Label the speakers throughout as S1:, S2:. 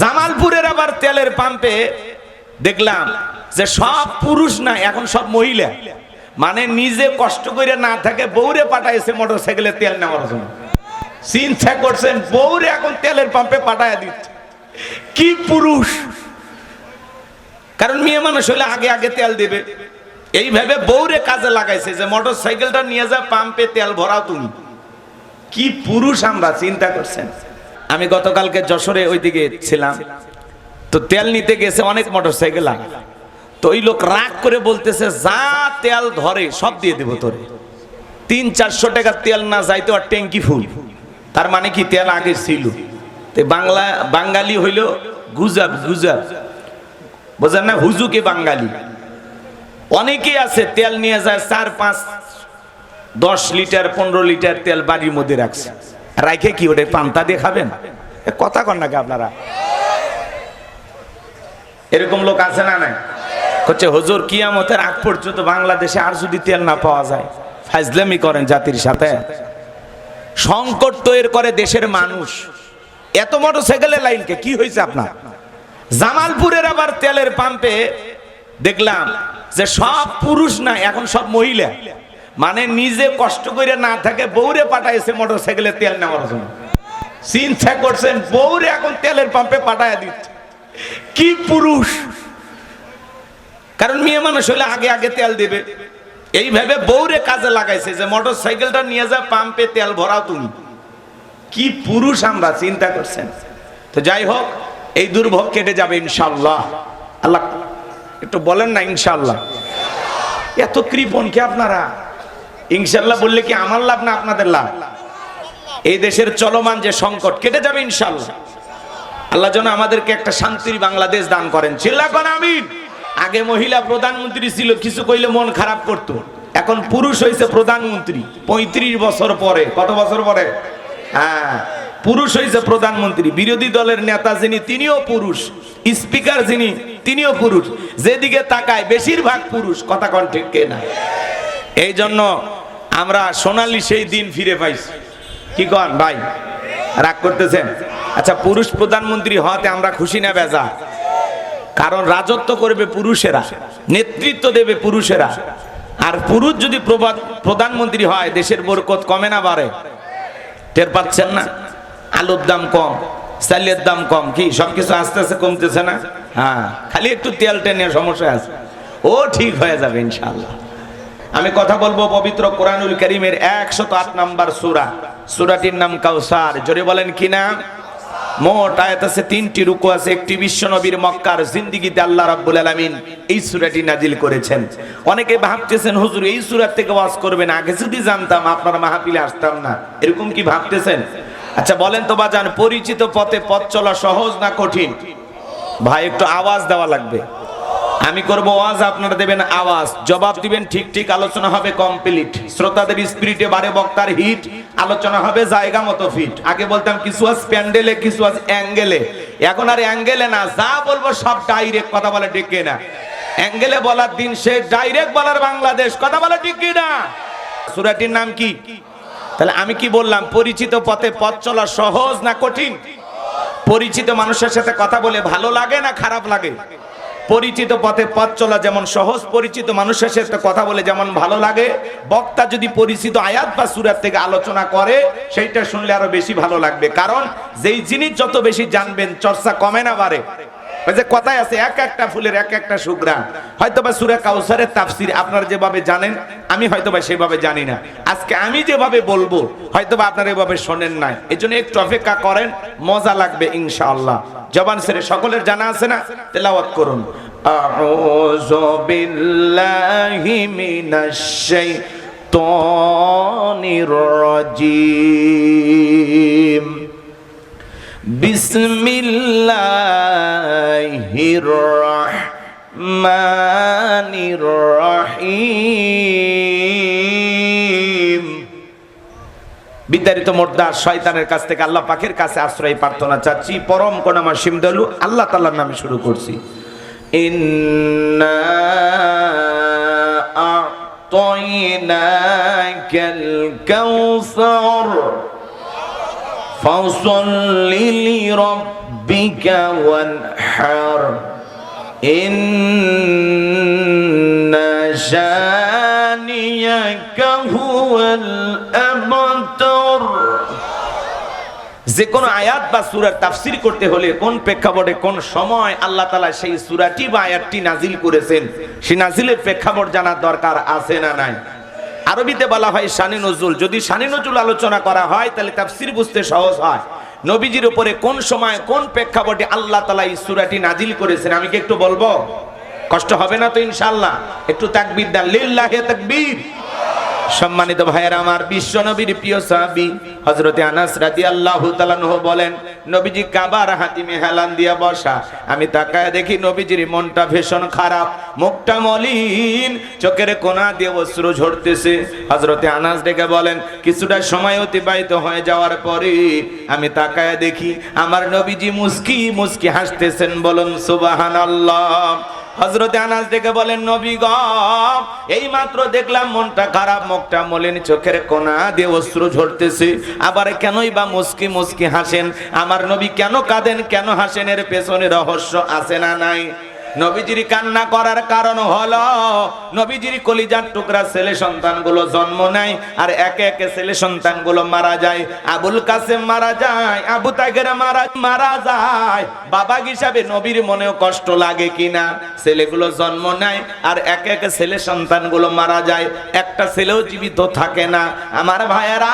S1: জামালপুরের আবার তেলের পাম্পে দেখলাম যে সব পুরুষ না, এখন সব মহিলা, মানে নিজে কষ্ট করে না থাকে বউরে পাঠাইছে মোটরসাইকেলে তেল নেওয়ার জন্য। চিন্তা করছেন, বউরে এখন তেলের পাম্পে পাঠায় দিচ্ছে। কি পুরুষ! কারণ মেয়ে মানুষ হলে আগে আগে তেল দেবে, এইভাবে বউরে কাজে লাগাইছে যে মোটরসাইকেলটা নিয়ে যা পাম্পে তেল ভরাও তুমি। কি পুরুষ আমরা! চিন্তা করছেন। আমি গতকালকে যশোরে ওইদিকে ছিলাম, তো তেল নিতে গেছে অনেক মোটরসাইকেল, তো ওই লোক রাগ করে বলতেছে, যা তেল ধরে সব দিয়ে দেবো তোরে। 300-400 টাকা তেল না যাইতো আর ট্যাঙ্কি ফুল। তার মানে কি তেল আগে ছিল। বাঙালি হইল গুজাব, গুজাব বোঝেন না, হুজুকে বাঙালি। অনেকে আছে তেল নিয়ে যায় 4-5-10 লিটার 15 লিটার তেল বাড়ির মধ্যে রাখছে, রাখে কি ওটা পান্তা দিয়ে খাবেন? কথা কন নাকি আপনারা? এরকম লোক আছে না? নাই হচ্ছে হুজুর কিয়ামতের আগ পর্যন্ত বাংলাদেশে আর যদি তেল না পাওয়া যায়, ফাজলামি করেন জাতির সাথে। সংকট তৈরি করে দেশের মানুষ। এত মোটরসাইকেলের লাইনকে কি হয়েছে আপনার? জামালপুরের আবার তেলের পাম্পে দেখলাম যে সব পুরুষ না, এখন সব মহিলা, মানে নিজে কষ্ট করে না থাকে বউরে পাঠাইছে মোটরসাইকেলে তেল নেওয়ার জন্য। চিন্তা করছেন, বউরে এখন তেলের পাম্পে পাঠায় দিচ্ছে। কি পুরুষ! কারণ মেয়ে মানুষ হলে আগে আগে তেল দেবে, এইভাবে বউরে কাজে লাগাইছে যে মোটরসাইকেলটা নিয়ে যা পাম্পে তেল ভরাও তুমি। কি পুরুষ আমরা! চিন্তা করছেন। তো যাই হোক, এই দুর্ভোগ কেটে যাবে ইনশাআল্লাহ। আল্লাহ একটু বলেন না ইনশাআল্লাহ। এত কৃপণ কি আপনারা? ইনশাআল্লাহ বললে কি আমার লাভ না আপনাদের লাভ? এই দেশের চলমান যে সংকট কেটে যাবে ইনশাআল্লাহ। আল্লাহ যেন আমাদেরকে একটা শান্তির বাংলাদেশ দান করেন। চিল্লা করেন আমিন। আগে মহিলা প্রধানমন্ত্রী ছিল, কিছু কইলে মন খারাপ করতো, এখন পুরুষ হয়েছে প্রধানমন্ত্রী 35 বছর পরে। কত বছর পরে? হ্যাঁ, পুরুষ হয়েছে প্রধানমন্ত্রী। বিরোধী দলের নেতা যিনি, তিনিও পুরুষ। স্পিকার যিনি, তিনিও পুরুষ। যেদিকে তাকায় বেশিরভাগ পুরুষ। কথা কন ঠিক না? এই জন্য আমরা সোনালী সেই দিন ফিরে পাইছি। কি কন ভাই? রাগ করতেছেন? আচ্ছা, পুরুষ প্রধানমন্ত্রী হওয়াতে আমরা খুশি না বেজা? কারণ রাজত্ব করবে পুরুষেরা, নেতৃত্ব দেবে পুরুষেরা। আর পুরুষ যদি প্রধানমন্ত্রী হয়, দেশের বরকত কমে না বাড়ে? টের পাচ্ছেন না? আলুর দাম কম, চালের দাম কম, কি সবকিছু আস্তে আস্তে কমতেছে না? হ্যাঁ, খালি একটু তেল টেনে সমস্যা আছে, ও ঠিক হয়ে যাবে ইনশাআল্লাহ। আমি কথা বলবো পবিত্র কোরআনুল কারীমের 108 নম্বর সূরা। সূরাটির নাম কাউসার। জোরে বলেন কি নাম? মোট আয়াত আছে 3টি, রুকু আছে একটি। বিশ্ব নবীর মক্কার জিন্দেগিতে আল্লাহ রাব্বুল আলামিন এই সূরাটি নাজিল করেছেন। অনেকে ভাবতেছেন হুজুর এই সূরা থেকে ওয়াজ করবেন, আগে যদি জানতাম আপনার মাহফিলে আসতাম না, এরকম কি ভাবতেছেন? আচ্ছা বলেন তো বাজান, পরিচিত পথে পথ চলা সহজ না কঠিন? ভাই একটু আওয়াজ দেওয়া লাগবে। আমি করব ওয়াজ, আপনারা দেবেন আওয়াজ, জবাব দিবেন ঠিক ঠিক। আলোচনা হবে কমপ্লিট, শ্রোতাদের স্পিরিটে বারে বক্তার হিট, আলোচনা হবে জায়গা মতো ফিট। আগে বলতাম কিছু আজ প্যান্ডেলে, কিছু আজ অ্যাঙ্গেলে, এখন আর অ্যাঙ্গেলে না, যা বলবো সব ডাইরেক্ট। কথা বলে ঠিক না? অ্যাঙ্গেলে বলার দিন শেষ, ডাইরেক্ট বলার বাংলাদেশ। কথা বলে ঠিক না? সূরাটির নাম কি? তাহলে আমি কি বললাম? পরিচিত পথে পথ চলা সহজ না কঠিন? পরিচিত মানুষের সাথে কথা বলে ভালো লাগে না খারাপ লাগে? পরিচিত পথে পথ চলা যেমন সহজ, পরিচিত মানুষের সাথে কথা বলে যেমন ভালো লাগে। বক্তা যদি পরিচিত আয়াত বা সূরা থেকে আলোচনা করে, সেইটা শুনলে আরো বেশি ভালো লাগবে। কারণ যেই জিনিস যত বেশি জানবেন, চর্চা কমে না বাড়ে। ওই যে কথায় আছে, এক একটা ফুলের এক একটা সুঘ্রাণ। হয়তোবা সূরা কাউসারের তাফসীর আপনারা যেভাবে জানেন, আমি হয়তোবা সেভাবে জানি না। আজকে আমি যেভাবে বলবো, হয়তোবা আপনারা এভাবে শোনেন নাই। এজন্য একটু অপেক্ষা করেন, মজা লাগবে ইনশাআল্লাহ। জবান ছেড়ে সকলের জানা আছে না? তেলাওয়াত করুন। আউযু বিল্লাহি মিনাশ শাইতানির রাজীম। বিসমিল্লাহির রাহমানির রহিম। বিতাড়িত মোর্দা শয়তানের কাছ থেকে আল্লাহ পাকের কাছে আশ্রয় প্রার্থনা চাচ্ছি। পরম করুণা সিমদলু আল্লাহ তাআলার নামে শুরু করছি। ইন্না আ'তাইনাকাল কাউসার ফাসল্লি লিরাব্বিকা রাব্বিকা ওয়ানহার ইন্না শানিয়াকা হুয়াল আবতার। যে কোনো আয়াত বা সূরার তাফসীর করতে হলে কোন প্রেক্ষাপটে কোন সময় আল্লাহ তাআলা সেই সূরাটি বা আয়াতটি নাজিল করেছেন, সেই নাজিলের প্রেক্ষাপট জানার দরকার আছে না নাই? আরবিতে বলা হয় শানে নজুল। যদি শানে নজুল আলোচনা করা হয় তাহলে তাফসীর বুঝতে সহজ হয়। নবীজির উপরে কোন সময় কোন প্রেক্ষাপটে আল্লাহ তাআলা এই সূরাটি নাজিল করেছেন আমি কি একটু বলবো? কষ্ট হবে না তো ইনশাআল্লাহ? একটু তাকবীর দেন, লিল্লাহি তাকবীর। সম্মানিত ভাইয়েরা আমার, বিশ্ব নবীর প্রিয় সাহাবী হযরতে আনাস রাদিয়াল্লাহু তাআলা আনহু বলেন, নবীজি কাবার হাতিমে হেলান দিয়া বসা, আমি তাকায় দেখি নবীজির মনটা ভীষণ খারাপ, মুখটা মলিন, চোখের কোণা দিয়ে অশ্রু ঝরতেছে। হযরতে আনাস ডেকে বলেন, কিছুটা সময় অতিবাহিত হয়ে যাওয়ার পরে আমি তাকায় দেখি আমার নবীজি মুস্কি মুস্কি হাসতেছেন। বলুন সুবহানাল্লাহ। হযরতে আনাস ডেকে বলেন, নবী গো, এই মাত্র দেখলাম মনটা খারাপ, মুখটা মলিন, চোখের কোণা দিয়ে অশ্রু ঝরতেছে, আবার কেনই বা মুস্কি মুস্কি হাসেন? আমার নবী কেন কাঁদেন, কেন হাসেন? এর পেছনে রহস্য আছে না নাই? নবীজির কান্না করার কারণ হলো নবীজির কলিজার টুকরা ছেলে সন্তানগুলো জন্ম নেয় আর একে একে ছেলে সন্তানগুলো মারা যায়। আবুল কাসেম মারা যায়, আবু তাহের মারা যায়। বাবা হিসাবে নবীর মনেও কষ্ট লাগে কিনা? ছেলেগুলো জন্ম নেয় আর একে একে ছেলে সন্তানগুলো মারা যায়, একটা ছেলেও জীবিত থাকে না। আমার ভাইয়েরা,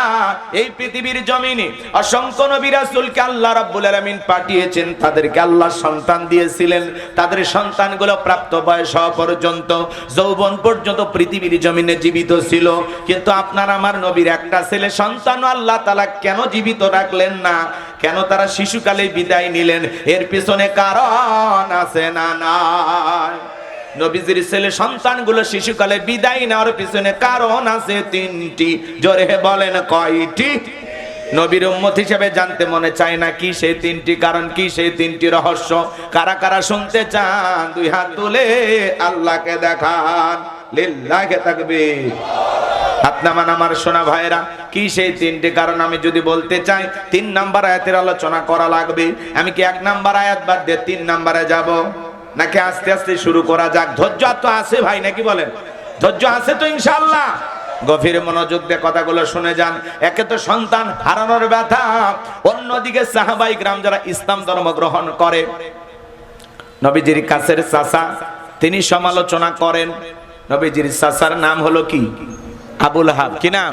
S1: এই পৃথিবীর জমিনে অসংখ্য নবী রাসূলকে আল্লাহ রাব্বুল আলামিন পাঠিয়েছেন, তাদেরকে আল্লাহ সন্তান দিয়েছিলেন। তাদের সন্তানগুলো প্রাপ্ত বয়স হওয়া পর্যন্ত, যৌবন পর্যন্ত পৃথিবীর জমিনে জীবিত ছিল। কিন্তু আপনার আমার নবীর একটা ছেলে সন্তান আল্লাহ তাআলা কেন জীবিত রাখলেন না? কেন তারা শিশুকালে বিদায় নিলেন? এর পিছনে কারণ আছে না নাই? নবীজির ছেলে সন্তানগুলো শিশুকালে বিদায় নেওয়ার পিছনে কারণ আছে তিনটি। জোরে বলেন কয়টি? নবীর উম্মত হিসেবে জানতে মনে চায় না কি সেই তিনটি কারণ, কি সেই তিনটি রহস্য? কারা কারা শুনতে চান দুই হাত তুলে আল্লাহকে দেখান, লিল্লাহি তাকবীর। হাত নামান আমার সোনা ভাইরা। কি সেই তিনটি কারণ আমি যদি বলতে চাই 3 নাম্বার আয়াতের আলোচনা করা লাগবে। আমি কি 1 নাম্বার আয়াত বাদ দিয়ে 3 নাম্বারে যাব, নাকি আস্তে আস্তে শুরু করা যাক? ধৈর্য তো আছে ভাই, নাকি বলেন? ধৈর্য আছে তো ইনশাআল্লাহ? গভীর মনোযোগ দিয়ে কথাগুলো শুনে যান। একে তো সন্তান হারানোর ব্যথা, অন্যদিকে সাহাবায়ে কেরাম যারা ইসলাম ধর্ম গ্রহণ করে, নবীজির কাছের চাচা তিনি সমালোচনা করেন। নবীজির চাচার নাম হলো কি? আবু লাহাব। কি নাম?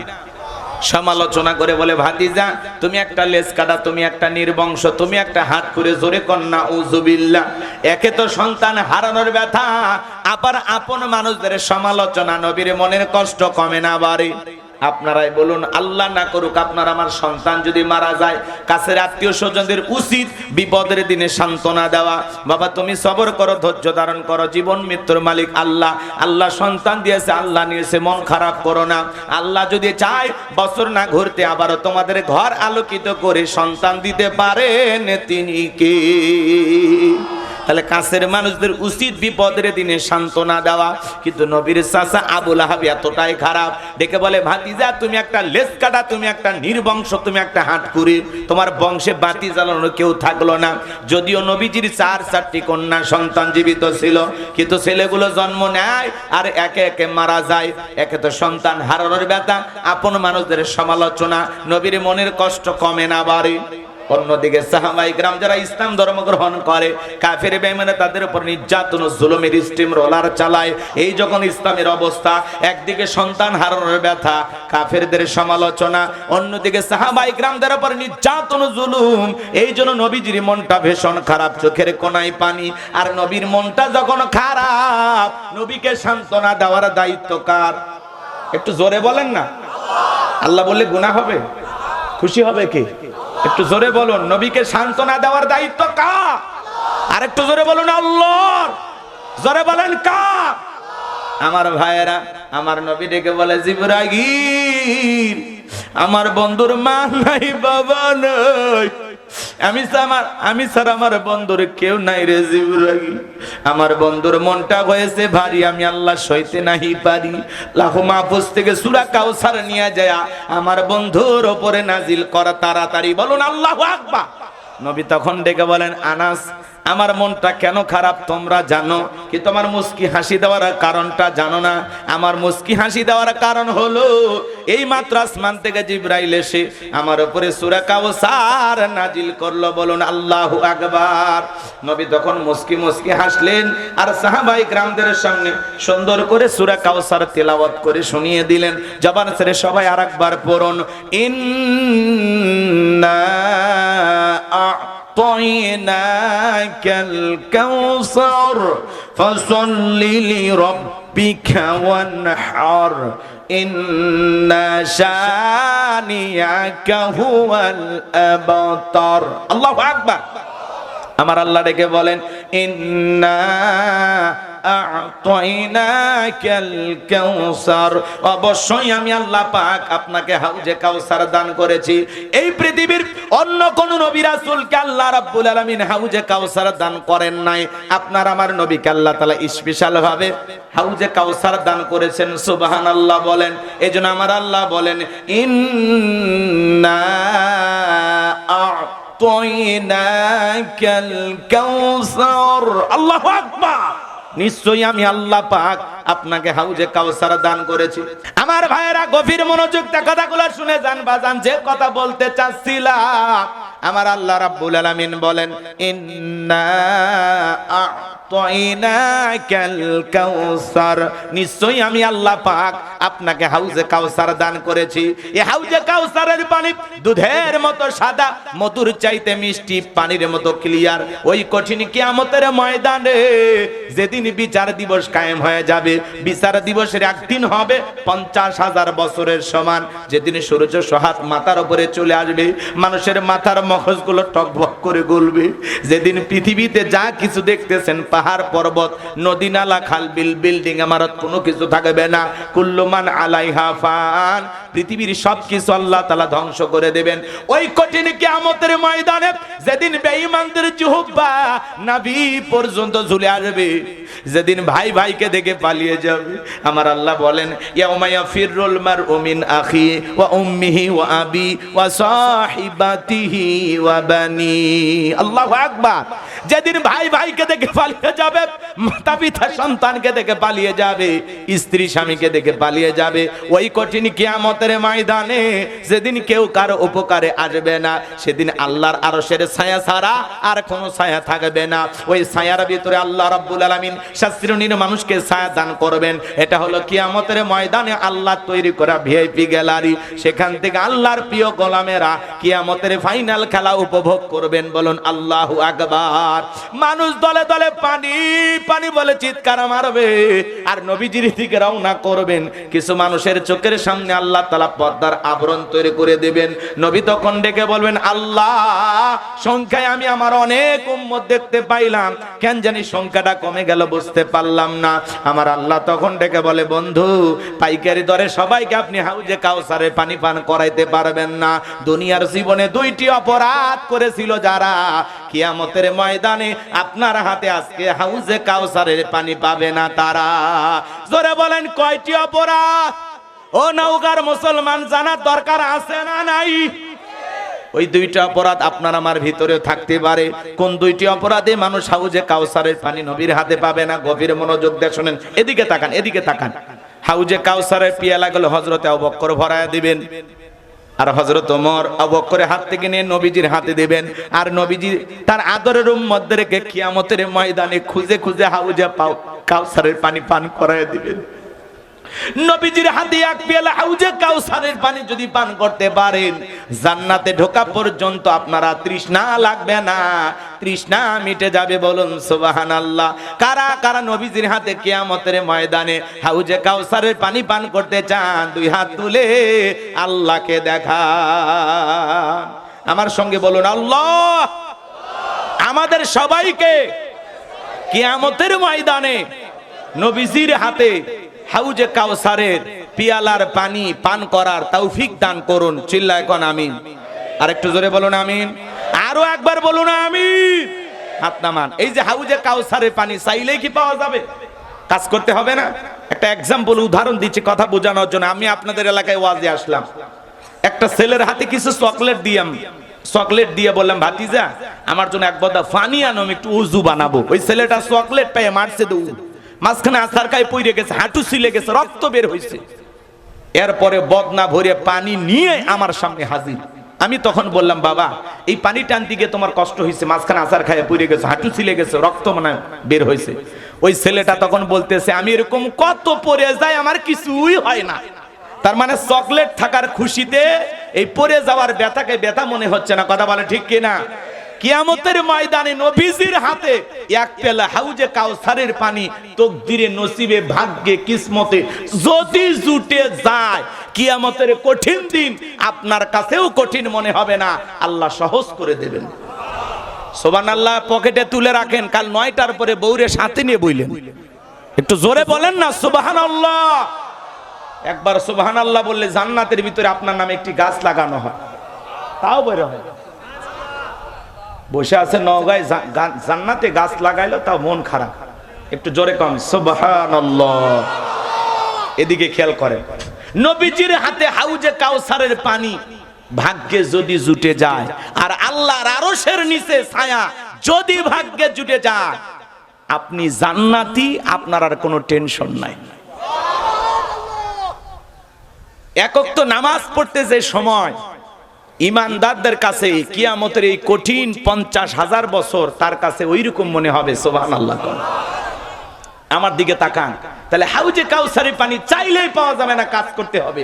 S1: সমালোচনা করে বলে, ভাতিজা তুমি একটা লেজ কাটা, তুমি একটা নির্বংশ, তুমি একটা হাত করে, জোরে কন্যা উযুবিল্লাহ। একে তো সন্তান হারানোর ব্যথা, আবার আপন মানুষদের সমালোচনা, নবীর মনের কষ্ট কমে না বাড়ে? আপনারাই বলুন, আল্লাহ না করুক আপনার আমার সন্তান যদি মারা যায়, কাছের আত্মীয় স্বজনদের উচিত বিপদের দিনে সান্ত্বনা দেওয়া। বাবা তুমি সবর করো, ধৈর্য ধারণ করো, জীবন মৃত্যুর মালিক আল্লাহ। আল্লাহ সন্তান দিয়েছে, আল্লাহ নিয়েছে, মন খারাপ করো না। আল্লাহ যদি চায় বছর না ঘুরতে আবারও তোমাদের ঘর আলোকিত করে সন্তান দিতে পারেন, তিনি কে? তাহলে কাছের মানুষদের উচিত বিপদের দিনে সান্ত্বনা দেওয়া। কিন্তু নবীর চাচা আবু লাহাব এতটাই খারাপ, ডেকে বলে, ভাতিজা তুমি একটা লেজ কাটা, তুমি একটা নির্বংশ, তুমি একটা হাটকুড়ি, তোমার বংশে বাতি জ্বালানোর কেউ থাকলো না। যদিও নবীজির 4টি কন্যা সন্তান জীবিত ছিল, কিন্তু ছেলেগুলো জন্ম নেয় আর একে একে মারা যায়। একে তো সন্তান হারানোর ব্যথা, আপন মানুষদের সমালোচনা, নবীর মনের কষ্ট কমে না বাড়ে। অন্যদিকে সাহাবায়ে কেরাম যারা ইসলাম ধর্ম গ্রহণ করে, কাফের বেঈমান তাদের উপর নির্যাতন ও জুলুমের স্টিম রোলার চালায়। এই যখন ইসলামের অবস্থা, একদিকে সন্তান হারানোর ব্যথা, কাফেরদের সমালোচনা, অন্যদিকে সাহাবায়ে কেরামদের উপর নির্যাতন ও জুলুম, এই জন্য নবীজির মনটা ভীষণ খারাপ, চোখের কোণায় পানি। আর নবীর মনটা যখন খারাপ, নবীকে সান্ত্বনা দেওয়ার দায়িত্ব কার? একটু জোরে বলেন না। আল্লাহ বললে গুনাহ হবে, খুশি হবে কে? একটু জোরে বলুন। নবীকে সান্ত্বনা দেওয়ার দায়িত্ব কার? আর একটু জোরে বলুন আল্লাহর। জোরে বলেন কার? আমার ভাইয়েরা, আমার নবী ডেকে বলে, জিবরাইল আমার বন্ধুর মা নাই, বাবা নাই, আমি স্যার আমার বন্ধুর কেউ নাই রে জিবরাইল। আমার বন্ধুর মনটা হয়েছে ভারী, আমি আল্লাহ সইতে নাহি পারি। লাহু মাহফুজ থেকে সূরা কাউসার নিয়ে যায় আমার বন্ধুর উপরে নাজিল করা তাড়াতাড়ি। বলুন আল্লাহু আকবার। নবী তখন ডেকে বলেন, আনাস, আমার মনটা কেন খারাপ তোমরা জানো কি? তোমার মুস্কি হাসি দেওয়ার কারণটা জানো না? আমার মুস্কি হাসি দেওয়ার কারণ হলো এই মাত্র আসমান থেকে জিবরাইল এসে আমার উপরে সূরা কাউসার নাজিল করলো। বলুন আল্লাহু আকবার। নবী তখন মুস্কি মুস্কি হাসলেন আর সাহাবায়ে কিরামদের সামনে সুন্দর করে সূরা কাউসার তেলাওয়াত করে শুনিয়ে দিলেন। জবান ছেড়ে সবাই আরেকবার পড়ুন, ইন্না আ'তাইনাকাল কাউসার ফাসাল্লি লিরাব্বিকা ওয়ানহার ইন্না শানিয়াকা হুয়াল আবতার। আল্লাহু আকবার। আমার আল্লাহ ডেকে বলেন, ইন্না আ'তাইনাকাল কাউসার, অবশ্যই আমি আল্লাহ পাক আপনাকে হাউজে কাউসার দান করেছি। এই পৃথিবীর অন্য কোন নবী রাসূলকে আল্লাহ রাব্বুল আলামিন হাউজে কাউসার দান করেন নাই। আপনার আমার নবীকে আল্লাহ তাআলা স্পেশাল ভাবে হাউজে কাউসার দান করেছেন। সুবহানাল্লাহ বলেন। এজন্য আমার আল্লাহ বলেন, ইন্না আ'তাইনাকাল কাউসার। আল্লাহু আকবার। নিশ্চয়ই আমি আল্লাহ পাক আপনাকে হাউজে কাউসার দান করেছি। আমার ভাইয়েরা গভীর মনোযোগ দিয়ে কথাগুলো শুনে যান বাজান। যে কথা বলতে চাচ্ছিলাম, আমার আল্লাহ রাব্বুল আলামিন বলেন, ইন্না আ'তাইনাকাল কাউসার, নিশ্চয়ই আমি আল্লাহ পাক আপনাকে হাউজে কাউসার দান করেছি। এই হাউজে কাউসারের পানি দুধের মতো সাদা, মধুর চাইতে মিষ্টি, পানির মতো ক্লিয়ার। ওই কঠিন কিয়ামতের ময়দানে যেদিন বিচার দিবস কায়েম হয়ে যাবে, বিচার দিবসের একদিন হবে 50,000 বছরের সমান। যেদিন সূর্য সহাত মাথার উপরে চলে আসবে, মানুষের মাথার মগজগুলো টকবক করে গলবে। যেদিন পৃথিবীতে যা কিছু দেখতেছেন, পাহাড় পর্বত, নদী নালা, খাল বিল, বিল্ডিং ইমারত, কোনো কিছু থাকবে না। কুল্লু মান আলাইহা ফান, পৃথিবীর সবকিছু আল্লাহ তাআলা ধ্বংস করে দেবেন। ওই কঠিন কিয়ামতের ময়দানে যেদিন বেঈমানদের জিহ্বা নাভি পর্যন্ত ঝুলে আসবে, যেদিন ভাই ভাইকে দেখে পালিয়ে যাবে, আমার আল্লাহ বলেন, ইয়াউমা ইয়াফিরুল মারউ মিন আখি ওয়া উম্মিহি ওয়া আবি ওয়া সাহিবাতিহি ওয়া বানি। আল্লাহু আকবার। যেদিন ভাই ভাইকে দেখে পালিয়ে যাবে, মাতা পিতা সন্তানকে দেখে পালিয়ে যাবে, স্ত্রী স্বামীকে দেখে পালিয়ে যাবে, ওই কঠিন কিয়ামতের ময়দানে যেদিন কেউ কারো উপকারে আসবে না, সেদিন আল্লাহর আরশের ছায়া ছাড়া আর কোনো ছায়া থাকবে না। ওই ছায়ার ভিতরে আল্লাহ রাব্বুল আলামিন শাস্ত্রীয় মানুষকে ছায়া দান করবেন। এটা হলো কিয়ামতের ময়দানে আল্লাহ তৈরি করা ভিআইপি গ্যালারি। সেখান থেকে আল্লাহর প্রিয় গোলামেরা কিয়ামতের ফাইনাল খেলা উপভোগ করবেন। বলুন আল্লাহু আকবার। মানুষ দলে দলে পানি পানি বলে চিৎকার মারবে আর নবীজির দিকে রওনা করবেন। কিছু মানুষের চোখের সামনে আল্লাহ তাআলা পর্দার আবরণ তৈরি করে দেবেন। নবী তখন ডেকে বলবেন, আল্লাহ, সংখ্যায় আমি আমার অনেক উম্মত দেখতে পাইলাম, কেন জানি সংখ্যাটা কমে গেল, বুঝতে পারলাম না। আমার আল্লাহ তখন ডেকে বলে, বন্ধু, পাইকারি দরে সবাইকে আপনি হাউজে কাউসারে পানি পান করাইতে পারবেন না। দুনিয়ার জীবনে 2টি অপরাধ করেছিল যারা, কিয়ামতের ময়দানে আপনার হাতে আজকে হাউজে কাউসারের পানি পাবে না তারা। জোরে বলেন, কয়টি অপরাধ? ও নওগাঁর মুসলমান, জানার দরকার আছে না নাই? ওই 2টি অপরাধ আপনার আমার ভিতরেও থাকতে পারে। কোন 2টি অপরাধে মানুষ হাউজে কাউসারের পানি নবীর হাতে পাবে না? গভীর মনোযোগ দিয়ে শুনেন। এদিকে তাকান, এদিকে তাকান। হাউজে কাউসারের পিয়ালা গুলো হযরতে আবু বকর ভরায়া দিবেন, আর হযরত ওমর আবু বকরের হাত থেকে নিয়ে নবীজির হাতে দিবেন, আর নবীজি তার আদরের উম্মতদেরকে কিয়ামতের ময়দানে খুঁজে খুঁজে হাউজে কাউসারের পানি পান করায়া দিবেন। নবীজির হাতে এক পেয়ালা হাউজে কাউসারের পানি যদি পান করতে পারেন, জান্নাতে ঢোকা পর্যন্ত আপনারা তৃষ্ণা লাগবে না, তৃষ্ণা মিটে যাবে। বলুন সুবহানাল্লাহ। কারা কারা নবীজির হাতে কিয়ামতের ময়দানে হাউজে কাউসারের পানি পান করতে চান? 2 হাত তুলে আল্লাহকে দেখান। আমার সঙ্গে বলুন, আল্লাহ আমাদের সবাইকে কিয়ামতের ময়দানে নবীজির হাতে হাউজে কাউসারের পিয়ালার পানি পান করার তৌফিক দান করুন। চিল্লায় কোন আমিন। আর একটু জোরে বলুন আমিন। আরো একবার বলুন আমিন। হাত নামান। এই যে হাউজে কাউসারের পানি চাইলেই কি পাওয়া যাবে? কাজ করতে হবে না? একটা এক্সাম্পল, উদাহরণ দিচ্ছি কথা বোঝানোর জন্য। আমি আপনাদের এলাকায় ওয়াজে আসলাম, একটা ছেলের হাতে কিছু চকলেট দিলাম, চকলেট দিয়ে বললাম ভাতিজা আমার জন্য এক বদা পানি আনো, আমি একটু উজু বানাবো। ওই ছেলেটা চকলেট পেয়ে মারছে দৌড়, মাঝখানে আছাড় খায় পড়ে গেছে, হাঁটু ছিলে গেছে, রক্ত বের হয়েছে। এরপরে বদনা ভরে পানি নিয়ে আমার সামনে হাজির। আমি তখন বললাম বাবা এই পানি টানতে গিয়ে তোমার কষ্ট হয়েছে, মাঝখানে আছাড় খায় পড়ে গেছে, হাঁটু ছিলে গেছে, রক্ত মানে বের হয়েছে। ওই ছেলেটা তখন বলতেছে আমি এরকম কত পড়ে যাই আমার কিছুই হয় না। তার মানে চকলেট থাকার খুশিতে এই পড়ে যাওয়ার ব্যথাকে ব্যথা মনে হচ্ছে না। কথা বলে ঠিক কিনা? কিয়ামতের ময়দানে নবীজির হাতে এক পেলা হাউজে কাউসারের পানি তকদিরে, নসিবে, ভাগ্যে, কিসমতে যদি জুটে যায়, কিয়ামতের কঠিন দিন আপনার কাছেও কঠিন মনে হবে না, আল্লাহ সহজ করে দেবেন। সুবহানাল্লাহ। পকেটে তুলে রাখেন, কাল 9টার পরে বউরে সাথে নিয়ে বইলেন। একটু জোরে বলেন না সুবহানাল্লাহ। একবার সুবহানাল্লাহ বললে জান্নাতের ভিতরে আপনার নামে একটি গাছ লাগানো হয়, তাও বের হয়। বসে আছে নওগাঁয়, জান্নাতে গাছ লাগাইলো, তাও মন খারাপ। একটু জোরে কম সুবহানাল্লাহ। এদিকে খেয়াল করেন, নবীজির হাতে হাউজে কাউসারের পানি ভাগ্যে যদি জুটে যায়, আর আল্লাহর আরশের নিচে ছায়া যদি ভাগ্যে জুটে যায়, আপনি জান্নাতি, আপনার আর কোনো টেনশন নাই। একক তো নামাজ পড়তে যে সময় ইমানদারদের কাছে কিয়ামতের এই কঠিন 50,000 বছর তার কাছে ওইরকম মনে হবে। সুবহানাল্লাহ। আমার দিকে তাকান, তাহলে হাউজে কাউসারি পানি চাইলেই পাওয়া যাবে না, কাজ করতে হবে।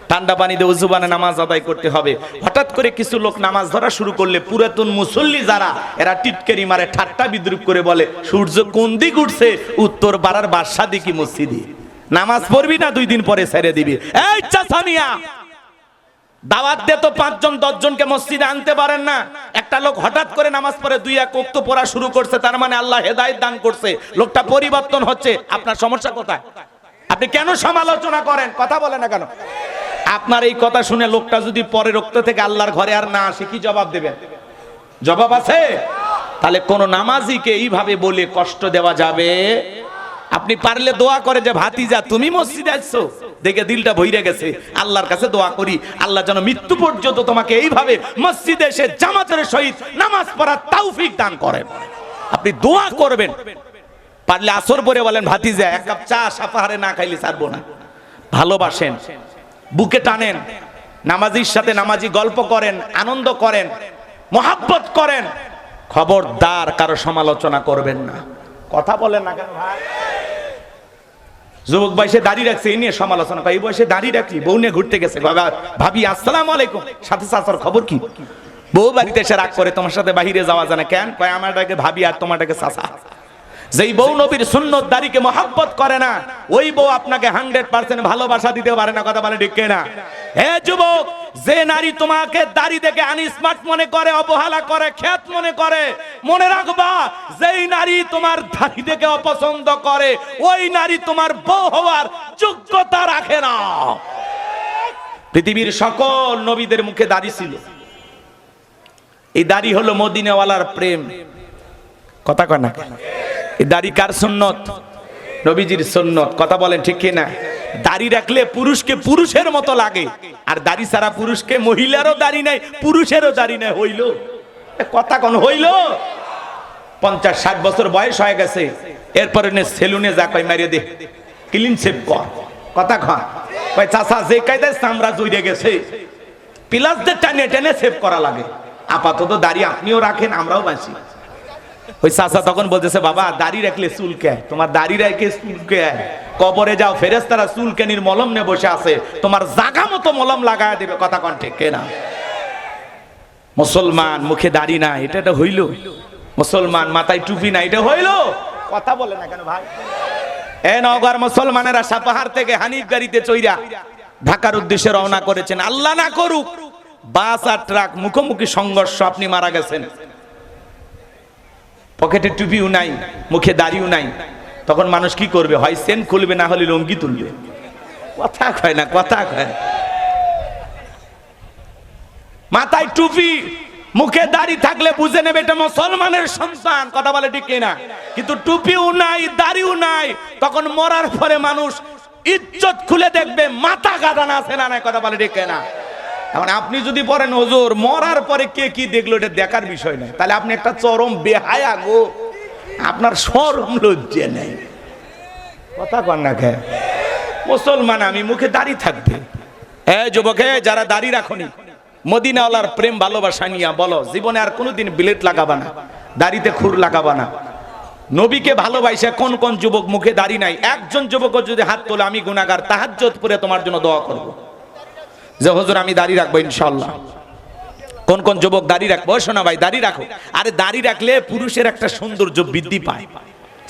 S1: ঠান্ডা পানি দিয়ে ওযু বানিয়ে নামাজ আদায় করতে হবে। হঠাৎ করে কিছু লোক নামাজ ধরা শুরু করলে পুরাতন মুসল্লি যারা, এরা টিটকারি মারে, ঠাট্টা বিদ্রুপ করে বলে সূর্য কোন দিক উঠছে, উত্তর পাড়ার বাদশা দিকে মসজিদে। নামাজ পড়বি না 2 দিন পরে ছেড়ে দিবি। এই চাচামিয়া, দাওয়াত দে তো 5 জন 10 জনকে মসজিদে আনতে পারেন না। একটা লোক হঠাৎ করে নামাজ পড়ে 2-1 ওয়াক্ত পড়া শুরু করছে, তার মানে আল্লাহ হেদায়েত দান করছে, লোকটা পরিবর্তন হচ্ছে। আপনার সমস্যা কোথায়? আপনি কেন সমালোচনা করেন? কথা বলে না কেন? আপনার এই কথা শুনে লোকটা যদি পরের ওয়াক্ত থেকে আল্লাহর ঘরে আর না আসে, কি জবাব দেবেন? জবাব আছে? তাহলে কোন নামাজিকে এইভাবে বলে কষ্ট দেওয়া যাবে? আপনি পারলে দোয়া করে যে ভাতিজা তুমি মসজিদে আসছো দেখে দিলটা ভইরে গেছে, আল্লাহর কাছে দোয়া করি আল্লাহ যেন মৃত্যু পর্যন্ত তোমাকে এইভাবে মসজিদে এসে জামাতের সহিত নামাজ পড়ার তৌফিক দান করেন। আপনি দোয়া করবেন। পারলে আসর পরে বলেন ভাতিজা 1 কাপ চা সাফাহারে না খাইলে ছাড়বো না। ভালোবাসেন, বুকে টানেন, নামাজির সাথে নামাজি গল্প করেন, আনন্দ করেন, মহাব্বত করেন। খবরদার কারো সমালোচনা করবেন না। কথা বলেন না কেন ভাই? যুবক বয়সে দাড়ি রাখছে, এই নিয়ে সমালোচনা করে। এই বয়সে দাড়ি রাখলি, বউ নিয়ে ঘুরতে গেছে, বাবা ভাবি আসসালামু আলাইকুম, সাথে চাচার খবর কি? বউ বাড়িতে এসে রাগ করে তোমার সাথে বাহিরে যাওয়া যায় না কেন? কয় আমারটাকে ভাবি আর তোমারটাকে চাচা। যেই বউ নবীর সুন্নত দাড়িকে মহব্বত করে না, ওই বউ আপনাকে 100% ভালোবাসা দিতে পারে না। কথা বলে ঠিক না? হে যুবক, যে নারী তোমাকে দাড়ি দেখে আনস্মার্ট মনে করে, অবহেলা করে, খ্যাত মনে করে, মনে রাখবা যেই নারী তোমার দাড়ি দেখে অপছন্দ করে, ওই নারী তোমার বউ হওয়ার যোগ্যতা রাখে না। পৃথিবীর সকল নবীদের মুখে দাড়ি ছিল। এই দাড়ি হলো মদিনাওয়ালার প্রেম। কথা কয় না? এই দাড়ি কার সুন্নত? নবীজির সুন্নত। কথা বলেন ঠিক কি না? দাড়ি রাখলে পুরুষকে পুরুষের মতো লাগে, আর দাড়ি ছাড়া পুরুষকে, মহিলারও দাড়ি নাই, পুরুষেরও দাড়ি নাই। হইল কথা কোন হইল? 50-60 বছর বয়স হয়ে গেছে, এরপরে সেলুনে যা কয় মারিয়ে দে, ক্লিন শেভ কর। কথা কয় চাচা যে কায়দায় চামড়া জুড়ে গেছে, প্লাস দিয়ে টানে টেনে সেভ করা লাগে। আপাতত দাড়ি আপনিও রাখেন, আমরাও বাঁচি। ওই চাচা তখন বলতেছে বাবা দাড়ি রাখলে চুলকে, তোমার দাড়ি রেখে চুলকে কবরে যাও, ফেরেশতারা চুলকানির মলম নিয়ে বসে আছে, তোমার জাগা মতো মলম লাগায় দেবে। কথা কোন ঠিক না? মুসলমান মুখে দাড়ি না, এটা হইল? মুসলমান মাথায় টুপি না, এটা হইল? কথা বলে না কেন ভাই? এ নওগাঁর মুসলমানেরা সাপাহার থেকে হানিফ গাড়িতে চইরা ঢাকার উদ্দেশ্যে রওনা করেছেন। আল্লাহ না করুক বাস আর ট্রাক মুখোমুখি সংঘর্ষ, আপনি মারা গেছেন, পকেটে টুপিও নাই, মুখে দাড়িও নাই, তখন মানুষ কি করবে? হয় সেন খুলবে, না হলে লঙ্গি তুলবে। কথা কয় না? কথা কয়। মাথায় টুপি, মুখে দাড়ি থাকলে বুঝে নেবে এটা মুসলমানের সন্তান। কথা বলে ঠিক না? কিন্তু টুপিও নাই, দাড়িও নাই, তখন মরার পরে মানুষ ইজ্জত খুলে দেখবে মাথা গাদানা আছে না নাই। কথা বলে ঠিক না? এখন আপনি যদি বলেন হুজুর মরার পরে কে কি দেখলো এটা দেখার বিষয় নয়, তাহলে আপনি একটা চরম বেহায়া গো, আপনার শরম লজ্জা নেই। কথা কন না কে? মুসলমান আমি, মুখে দাড়ি থাকবে। যুবক যারা দাড়ি রাখনি, মদিনাওয়ালার প্রেম ভালোবাসা নিয়ে বলো, জীবনে আর কোনোদিন ব্লেড লাগাবা না, দাড়িতে খুর লাগাবা না। নবীকে ভালোবাসে কোন কোন যুবক মুখে দাড়ি নাই? একজন যুবক যদি হাত তোলে আমি গুনাহগার, তাহাজ্জুদ পড়ে তোমার জন্য দোয়া করব যে হুজুর আমি দাড়ি রাখবো ইনশাআল্লাহ। কোন কোন যুবক দাড়ি রাখবো? শোনা ভাই, দাড়ি রাখো। আরে দাড়ি রাখলে পুরুষের একটা সৌন্দর্য বৃদ্ধি পায়,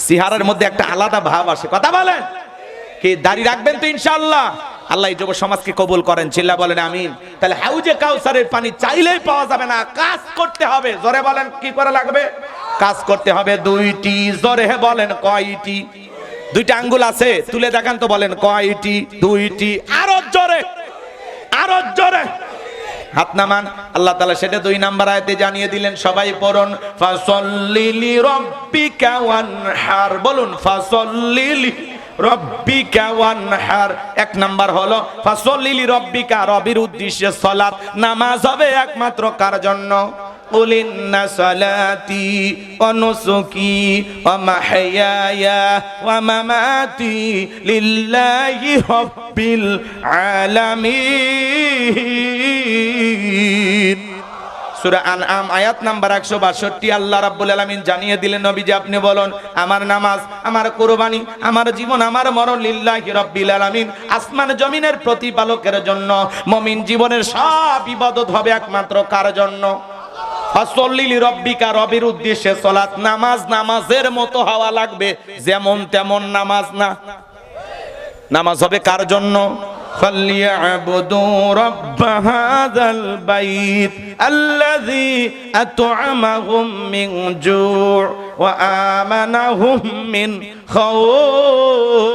S1: চেহারার মধ্যে একটা আলাদা ভাব আসে। কথা বলেন কি? দাড়ি রাখবেন তো ইনশাআল্লাহ। আল্লাহ এই যুব সমাজকে কবুল করেন, চিল্লা বলেন আমিন। তাহলে হাউজে কাউসারের পানি চাইলেই পাওয়া যাবে না, কাজ করতে হবে। জোরে বলেন কি করা লাগবে? কাজ করতে হবে। দুইটি, জোরে বলেন কয়টি? দুইটা আঙ্গুল আছে, তুলে দেখান তো, বলেন কয়টি? দুইটি। আরো জোরে, আরো জোরে হাত নামান। আল্লাহ তাআলা সেটা 2 নাম্বার আয়াতে জানিয়ে দিলেন। সবাই পড়ুন, ফাসাল্লি লিরাব্বিকা ওয়ানহার। বলুন ফাসাল্লি লিরাব্বিকা ওয়ানহার। 1 নাম্বার হলো ফাসাল্লি লিরাব্বিকা, রবের উদ্দেশ্যে সালাত, নামাজ হবে একমাত্র কার জন্য? কুল ইন্না সালাতি ওয়া নুসুকি ওয়া মাহইয়ায়া ওয়া মামাতি লিল্লাহি রাব্বিল আলামিন। সূরা আনআম আয়াত নাম্বার 162। আল্লাহ রাব্বুল আলামিন জানিয়ে দিলেন, নবীজি আপনি বলুন আমার নামাজ, আমার কুরবানি, আমার জীবন, আমার মরণ লিল্লাহি রাব্বিল আলামিন, আসমান জমিনের প্রতিপালকের জন্য। মুমিন জীবনের সব ইবাদত হবে একমাত্র কার জন্য? ফাসাল্লি লিরাব্বিকা, রবের উদ্দেশ্যে সালাত, নামাজ নামাজের মতো হওয়া লাগবে, যেমন তেমন নামাজ না। নামাজ হবে কার জন্য? ফালিয়াবুদু রাব্ব হাযাল বাইত আল্লাযী আত'আমাহুম মিন জু' ওয়া আমানাহুম মিন খাউফ।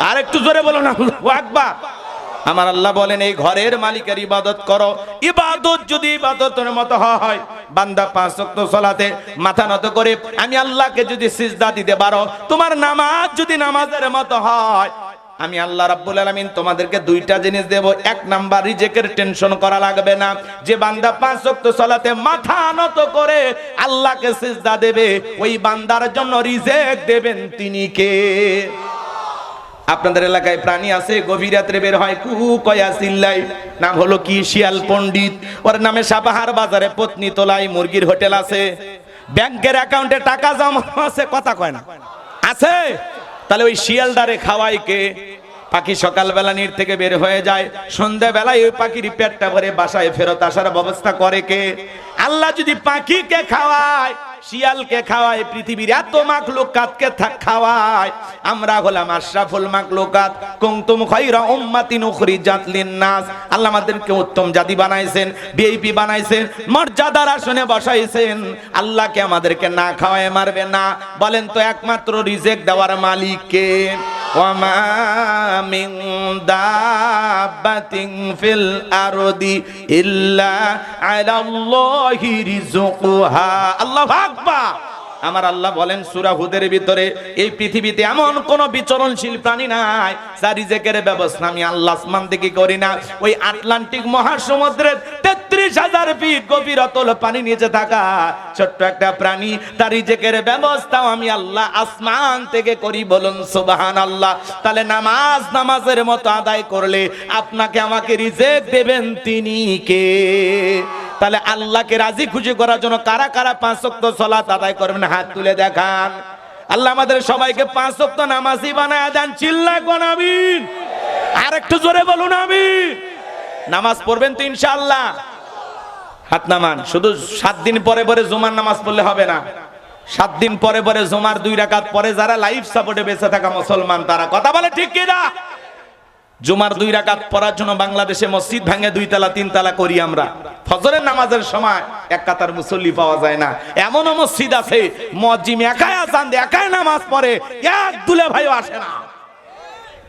S1: আরেকটু জোরে বলুন আল্লাহু আকবার। আমার আল্লাহ বলেন এই ঘরের মালিকের ইবাদত করো। ইবাদত যদি ইবাদতের মতো হয়, বান্দা 5 ওয়াক্ত সালাতে মাথা নত করে আমি আল্লাহকে যদি সিজদা দিতে পারো, তোমার নামাজ যদি নামাজের মতো হয়, আমি আল্লাহ রাব্বুল আলামিন তোমাদেরকে 2টা জিনিস দেব। 1 নাম্বার, রিজেকের টেনশন করা লাগবে না। যে বান্দা 5 ওয়াক্ত সালাতে মাথা নত করে আল্লাহকে সিজদা দেবে, ওই বান্দার জন্য রিজেক দেবেন তিনি কে? আপনাদের এলাকায় প্রাণী আছে, গভীর রাত্রে বের হয়, কু কয়া চিল্লাই, নাম হলো কি? শিয়াল পণ্ডিত। ওর নামে সাপাহার বাজারে পত্নী তোলাই মুরগির হোটেল আছে, ব্যাংকের অ্যাকাউন্টে টাকা জমা আছে। কথা কয় না? আছে। তাহলে ওই শিয়ালদারে খাওয়াই কে? পাখি সকালবেলা নির থেকে বের হয়ে যায়, সন্ধ্যাবেলায় ওই পাখির পেটটা ভরে বাসায় ফেরত আসার ব্যবস্থা করে কে? আল্লাহ যদি পাখিকে খাওয়ায়, শিয়ালকে খাওয়ায়, পৃথিবীর এত মাখলুকাতকে খাওয়ায়, আমরা হলাম আশরাফুল মাখলুকাত। কুনতুম খায়রা উম্মাতিন উখরিজাত লিন-নাস। আল্লাহ আমাদেরকে উত্তম জাতি বানাইছেন, ভিআইপি বানাইছেন, মর্যাদার আসনে বসাইছেন। আল্লাহকে আমাদেরকে না খাওয়ায় মারবে না। বলেন তো একমাত্র রিজেক দেওয়ার মালিক কে? ওয়া মা মিন দাব্বাতিন ফিল আরদি ইল্লা আলাল্লাহি রিজকুহা। আল্লাহু আকবার। আমার আল্লাহ বলেন সূরা হুদের ভিতরে, এই পৃথিবীতে এমন কোন বিচরণশীল প্রাণী নাই যার রিজেকের ব্যবস্থা আমি আল্লাহ আসমান থেকে করি না। ওই আটলান্টিক মহাসমুদ্রের 33,000 ফিট গভীর অতল পানি নিচে থাকা ছোট্ট একটা প্রাণী, তার রিজেকের ব্যবস্থাও আমি আল্লাহ আসমান থেকে করি। বলুন সুবহানাল্লাহ। তাহলে নামাজ নামাজের মতো আদায় করলে আপনাকে আমাকে রিজেক দেবেন তিনি কে? তাহলে আল্লাহকে রাজি খুশি করার জন্য কারা কারা 5 ওয়াক্ত সালাত আদায় করবেন? হাত তুলে দেখান। আল্লাহ আমাদের সবাইকে 5 ওয়াক্ত নামাজি বানায় দেন। চিল্লায় কোন আমিন। আর একটু জোরে বলুন আমিন। নামাজ পড়বেন তো ইনশাআল্লাহ? হাত নামান। শুধু 7 দিন পরে পরে জুমার নামাজ পড়লে হবে না। 7 দিন পরে পরে জুমার 2 রাকাত পরে যারা লাইফ সাপোর্টে বেঁচে থাকা মুসলমান তারা কথা বলে ঠিক কি না? জুমার 2 রাকাত পড়ার জন্য বাংলাদেশে মসজিদ ভাঙে 2 তলা 3 তলা করি আমরা। ফজরের নামাজের সময় এক কাতার মুসল্লি পাওয়া যায় না। এমনও মসজিদ আছে মুয়াজ্জিম একাই আযান দেয়, একাই নামাজ পড়ে, এক দুলে ভাইও আসে না।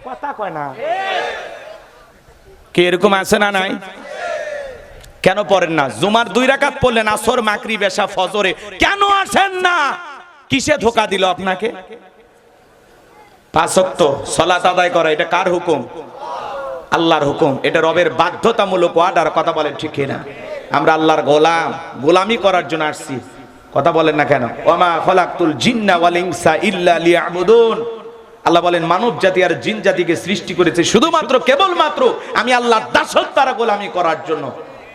S1: কথা কয় না? কে এরকম আছে না নাই? কেন পড়েন না? জুমার 2 রাকাত পড়লেন, আসর মাগরিব এশা ফজরে, কেন আসেন না? কিসে ধোঁকা দিল আপনাকে? 5 ওয়াক্ত সালাত আদায় করা এটা কার হুকুম? আল্লাহর হুকুম, এটা রবের বাধ্যতামূলক অর্ডার। কথা বলেন ঠিক কিনা? আমরা আল্লাহর গোলাম, গোলামি করার জন্য আসছি। কথা বলেন না কেন? ওমা খলাকতুল জিন্না ওয়াল ইনসা ইল্লা লিয়াবুদুন। আল্লাহ বলেন মানব জাতি আর জিন জাতিকে সৃষ্টি করেছে শুধুমাত্র কেবলমাত্র আমি আল্লাহর দাসত্ব আর গোলামি করার জন্য।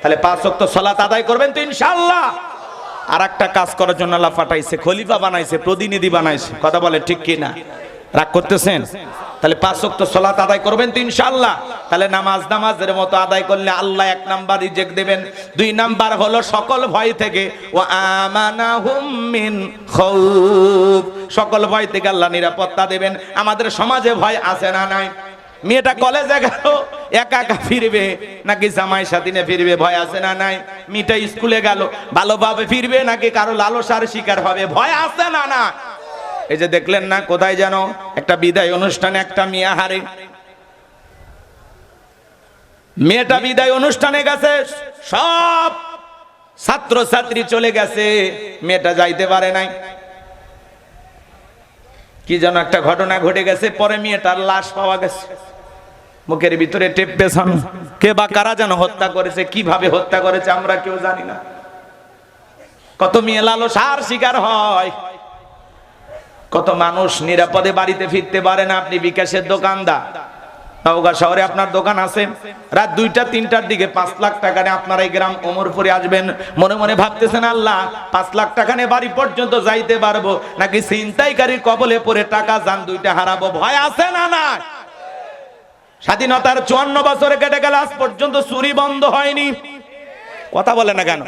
S1: তাহলে 5 ওয়াক্ত সালাত আদায় করবেন তো ইনশাআল্লাহ। আর একটা কাজ করার জন্য আল্লাহ পাঠাইছে, খলিফা বানাইছে, প্রতিনিধি বানাইছে। কথা বলেন ঠিক কিনা? রাগ করতেছেন? তাহলে 5 ওয়াক্ত সালাত আদায় করবেন তো ইনশাআল্লাহ। তাহলে নামাজের মতো আদায় করলে আল্লাহ 1 নাম্বার রিজেক্ট দেবেন। 2 নাম্বার হলো সকল ভয় থেকে, ওয়া আমানাহুম মিন খাউফ, সকল ভয় থেকে আল্লাহ নিরাপত্তা দেবেন। আমাদের সমাজে ভয় আছে না নাই? মেয়েটা কলেজে গেল একা একা ফিরবে নাকি জামাই সাথী নিয়ে ফিরবে, ভয় আছে না নাই? মেয়েটা স্কুলে গেল ভালোভাবে ফিরবে নাকি কারো লালসার শিকার হবে, ভয় আছে না না? এই যে দেখলেন না কোথায় যেন একটা বিদায় অনুষ্ঠানে একটা মেয়ে হারে, মেয়েটা বিদায় অনুষ্ঠানে গেছে, সব ছাত্র ছাত্রী চলে গেছে, মেয়েটা যাইতে পারে নাই। কি যেন একটা ঘটনা ঘটে গেছে, পরে মেয়েটার লাশ পাওয়া গেছে, মুখের ভিতরে টেপ পেছানো। কে বা কারা যেন হত্যা করেছে, কিভাবে হত্যা করেছে আমরা কেউ জানি না। কত মেয়ে লালসার শিকার হয়, কত মানুষ নিরাপদে বাড়িতে ফিরতে পারে না। আপনি বিকাশের দোকানদার, নওগাঁ শহরে আপনার দোকান আছে, রাত 2টা-3টার দিকে 5 লাখ টাকা নিয়ে আপনারা এই গ্রাম ওমরপুরে আসবেন, মনে মনে ভাবতেছেন আল্লাহ 5 লাখ টাকা নিয়ে বাড়ি পর্যন্ত যাইতে পারবো নাকি ছিনতাইকারীর কবলে পড়ে টাকা জান 2টা হারাবো, ভয় আছে না না? স্বাধীনতার 54 বছরে কেটে গেল, আজ পর্যন্ত চুরি বন্ধ হয়নি। কথা বলে না কেন?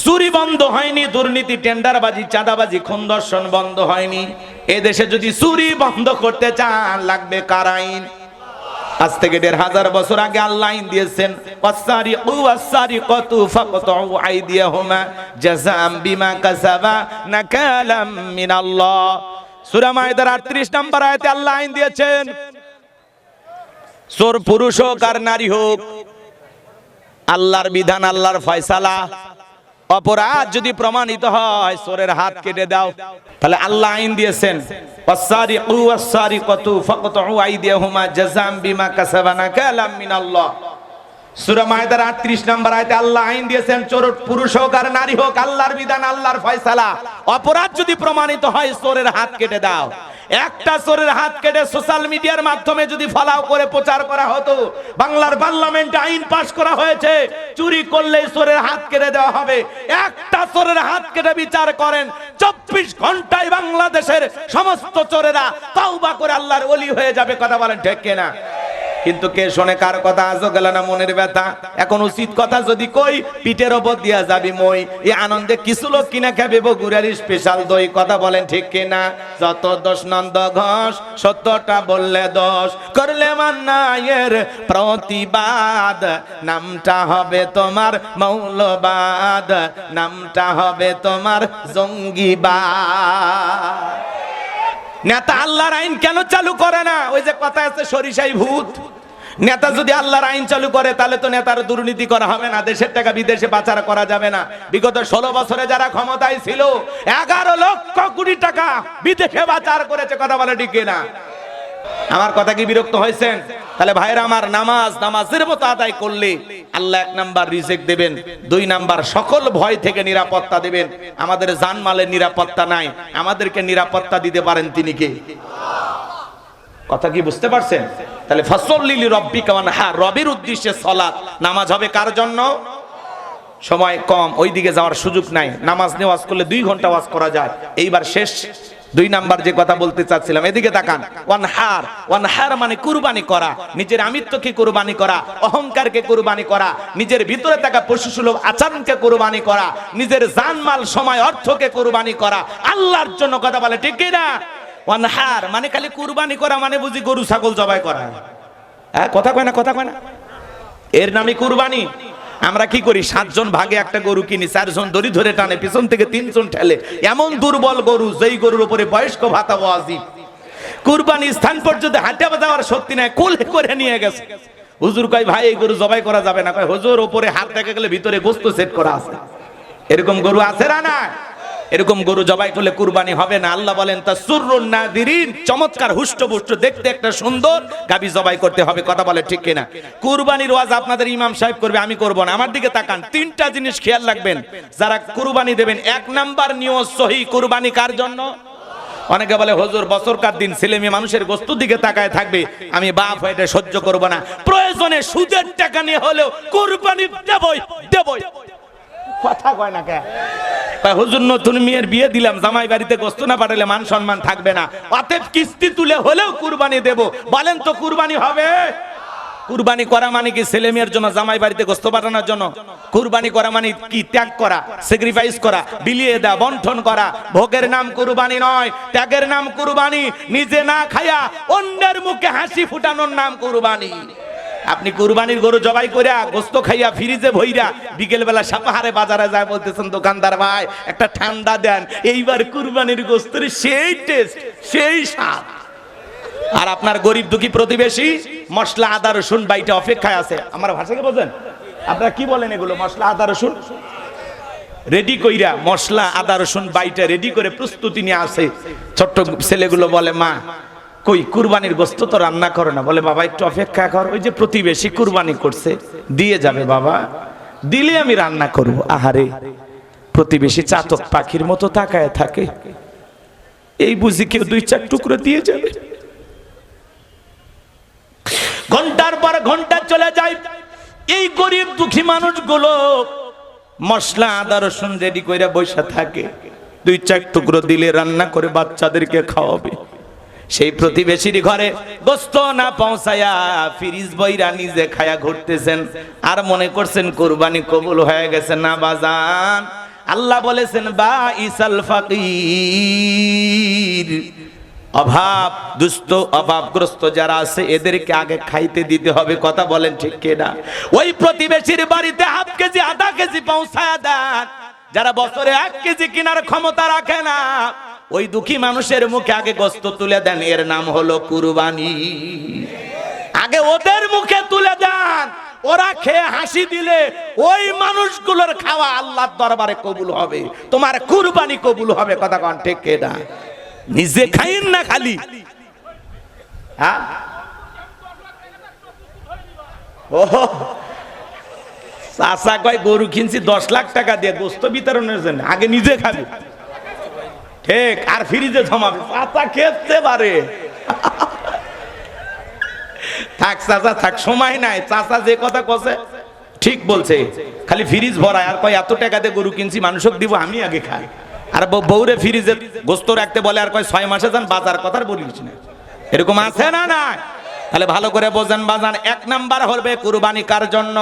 S1: চুরি বন্ধ হয়নি, দুর্নীতি, টেন্ডারবাজি, চাঁদাবাজি, খুন ধর্ষণ বন্ধ হয়নি। এদেশে যদি চুরি বন্ধ করতে চান লাগবে কার আইন? আজ থেকে 1500 বছর আগে আল্লাহ আইন দিয়েছেন, ওয়াসারিকু ওয়াসারিকাতু ফাকতু আইদিয়াহুমা জাযাআম বিমা কাসাবা নাকালাম মিনাল্লাহ। সূরা মায়েদার 38 নম্বর আয়াতে আল্লাহ আইন দিয়েছেন, চোর পুরুষ হোক আর নারী হোক, আল্লাহর বিধান, আল্লাহর ফয়সালা, অপরাধ যদি প্রমাণিত হয় চোরের হাত কেটে দাও। তাহলে আল্লাহ আইন দিয়েছেন, ওয়াসারিকু ওয়াসারিকাতু ফাকতু আইদিয়াহুমা জাযাআম বিমা কাসাবা নাকালাম মিনাল্লাহ। সূরা মায়েদার 38 নম্বর আয়াতে আল্লাহ আইন দিয়েছেন, চোর পুরুষ হোক আর নারী হোক, আল্লাহর বিধান, আল্লাহর ফয়সালা, অপরাধ যদি প্রমাণিত হয় চোরের হাত কেটে দাও। একটা চোরের হাত কেটে সোশ্যাল মিডিয়ার মাধ্যমে যদি ফলাও করে প্রচার করা হতো, বাংলার পার্লামেন্টে আইন পাস করা হয়েছে, চুরি করলে চোরের হাত কেটে দেওয়া হবে। একটা চোরের হাত কেটে বিচার করেন, 24 ঘন্টায় বাংলাদেশের সমস্ত চোরেরা তওবা করে আল্লাহর ওলি হয়ে যাবে। কথা বলেন ঠিক কিনা? কিন্তু কে শোনে কার কথা? আজও গেল না মনের ব্যথা। এখন উচিত কথা যদি কই, পিঠের ওপর দিয়া যাবি মই। এই আনন্দে কিছু লোক কিনা খাবে বগুড়ার স্পেশাল দই। কথা বলেন ঠিক কিনা? যত দোষ নন্দ ঘোষ, সত্যটা বললে দোষ, করলে মান্নায়ের প্রতিবাদ, নামটা হবে তোমার মৌলবাদ, নামটা হবে তোমার জঙ্গিবাদ। নেতা আল্লাহর আইন কেন চালু করে না? ওই যে কথা আছে সরিষাই ভূত। নেতা যদি আল্লাহর আইন চালু করে তাহলে তো নেতার দুর্নীতি করা হবে না, দেশের টাকা বিদেশে পাচার করা যাবে না। বিগত 16 বছরে যারা ক্ষমতায় ছিল 11 লক্ষ কোটি টাকা বিদেশে পাচার করেছে। কথা বলে ঠিক না? আমার কথা কি বিরক্ত হয়েছেন? তাহলে ভাইরা আমার, নামাজের মতো আদায় করলে আল্লাহ 1 নাম্বার রিজেক্ট দেবেন, 2 নাম্বার সকল ভয় থেকে নিরাপত্তা দেবেন। আমাদের জানমালের নিরাপত্তা নাই, আমাদেরকে নিরাপত্তা দিতে পারেন তিনি কে? কথা কি বুঝতে পারছেন? তাহলে ফাসল্লি লিরাব্বিকা ওয়ানহার, রবের উদ্দেশ্যে সালাত, নামাজ হবে কার জন্য? সময় কম, ওই দিকে যাওয়ার সুযোগ নাই। নামাজ নিয়ে ওয়াজ করলে 2 ঘন্টা ওয়াজ করা যায়। এইবার শেষ 2 নাম্বার যে কথা বলতে চাচ্ছিলাম, এদিকে তাকান। ওয়ানহার মানে কুরবানি করা, নিজের আমিত্বকে কুরবানি করা, অহংকারকে কুরবানি করা, নিজের ভিতরে থাকা পশুসুলভ আচরণকে কুরবানি করা, নিজের জানমাল, সময়, অর্থকে কুরবানি করা আল্লাহর জন্য। কথা বলে ঠিক কি না? ওয়ানহার মানে খালি কুরবানি করা মানে বুঝি গরু ছাগল জবাই করা? হ্যাঁ, কথা কয় না, কথা কয় না? এর নামই কুরবানি। আমরা কি করি? 7 জন ভাগে একটা গরু কিনি, 4 জন দড়ি ধরে টানে, পিছন থেকে 3 জন ঠেলে। এমন দুর্বল গরু, যেই গরুর উপরে বয়স্ক ভাতা ওয়াজিব। কুরবানি স্থান পর্যন্ত হাঁটা যাওয়ার শক্তি নাই, কোলে করে নিয়ে গেছে। হুজুর কয় ভাই এই গরু জবাই করা যাবে না। কয় হুজুর উপরে হাত দেখা গেলে ভিতরে গোশত সেট করা আছে। এরকম গরু আছে না? না। এরকম গরু জবাই করলে কুরবানি হবে না। আল্লাহ বলেন তাসুরুন নাদিরিন, চমৎকার হুষ্টপুষ্ট দেখতে একটা সুন্দর গাবি জবাই করতে হবে। কথা বলে ঠিক কিনা? কুরবানির ওয়াজ আপনাদের ইমাম সাহেব করবে, আমি করব না। আমার দিকে তাকান, তিনটা জিনিস খেয়াল রাখবেন যারা কুরবানি দেবেন। এক নাম্বার নিয়ত সহি, কুরবানি কার জন্য? অনেকে বলে হুজুর বছরকার দিন ছেলে মেয়ে মানুষের গোশতের দিকে তাকায় থাকবে, আমি বাপ হয়ে এটা সহ্য করব না, প্রয়োজনে সুদের টাকা নিয়ে হলেও কুরবানি দেবই দেবই। কথা কয় না কে? হুজুর নতুন মেয়ের বিয়ে দিলাম, জামাই বাড়িতে গোশত না পাঠালে মান সম্মান থাকবে না, অতএব কিস্তি তুলে হলেও কুরবানি দেব। বলেন তো কুরবানি হবে? কুরবানি করা মানে কি ছেলে মেয়ের জন্য জামাই বাড়িতে গোশত পাঠানোর জন্য? কুরবানি করা মানে কি? ত্যাগ করা, স্যাক্রিফাইস করা, বিলিয়ে দেওয়া, বন্টন করা। ভোগের নাম কুরবানি নয়, ত্যাগের নাম কুরবানি। নিজে না খায়া অন্যের মুখে হাসি ফুটানোর নাম কুরবানি। আপনি কুরবানির গরু জবাই কইরা গোশত খাইয়া ফ্রিজে ভইরা বিকেল বেলা সাপাহারে বাজারে যায় বলতেছেন দোকানদার ভাই একটা ঠান্ডা দেন, এইবার কুরবানির গোশতের সেই টেস্ট, সেই স্বাদ। আর আপনার গরিব দুঃখী প্রতিবেশী মশলা আদা রসুন বাইটে অপেক্ষায় আছে। আমার ভাষাকে বোঝেন? আপনারা কি বলেন এগুলো? মশলা আদা রসুন রেডি কইরা, মশলা আদা রসুন বাইটে রেডি করে প্রস্তুতি নিয়ে আসে। ছোট্ট ছেলেগুলো বলে মা কই কুরবানির গোশত তো রান্না করে না। বলে বাবা একটু অপেক্ষা কর, ওই যে প্রতিবেশী কুরবানি করছে দিয়ে যাবে বাবা, দিলে আমি রান্না করব। আহারে, প্রতিবেশী চাতক পাখির মতো তাকায় থাকে, এই বুঝি কেউ দুই চার টুকরো দিয়ে যাবে। ঘন্টার পর ঘন্টা চলে যায়, এই গরিব দুঃখী মানুষগুলো মশলা আদা রসুন রেডি করে বসে থাকে, দুই চার টুকরো দিলে রান্না করে বাচ্চাদেরকে খাওয়াবে। সেই প্রতিবেশীর ঘরে গোশত না পৌঁছায়া ফ্রিজ বইরা নিজে খায়া ঘুরতেছেন আর মনে করছেন কুরবানি কবুল হয়ে গেছে। না বাজান, আল্লাহ বলেছেন বা ইসাল ফাকির, অভাব দুস্থ অভাবগ্রস্ত যারা আছে এদেরকে আগে খাইতে দিতে হবে। কথা বলেন ঠিক কিনা? ওই প্রতিবেশীর বাড়িতে হাফ কেজি আধা কেজি পৌঁছায়া দেন, যারা বছরে 1 কেজি কেনার ক্ষমতা রাখে না, ওই দুঃখী মানুষের মুখে আগে গোশত তুলে দেন, এর নাম হলো কুরবানি। আগে ওদের মুখে তুলে দেন, ওরা খেয়ে হাসি দিলে ওই মানুষগুলোর খাওয়া আল্লাহর দরবারে কবুল হবে, তোমার কুরবানি কবুল হবে। কথা কন ঠিক কিনা? নিজে খাইন না খালি। হ্যাঁ, ও চাচা কয় গরু কিনছি 10 লাখ টাকা দিয়ে গোশত বিতরণের জন্য, আগে নিজে খাবি। ঠিক, আর ফ্রিজে জমাবে। চাচা খেতে পারে, থাক চাচা থাক, সময় নাই। চাচা যে কথা কছে ঠিক বলছে, খালি ফ্রিজ ভরায় আর কয় এত টাকা দিয়ে গরু কিনছি মানুষক দিব, আমি আগে খাই। আর বউরে ফ্রিজে গোশত রাখতে বলে আর কয় 6 মাসে যান বাজার, কথার বলিস না। এরকম আছে না? না। তাহলে ভালো করে বোঝেন বাজান, 1 নাম্বার হবে কুরবানি কার জন্য।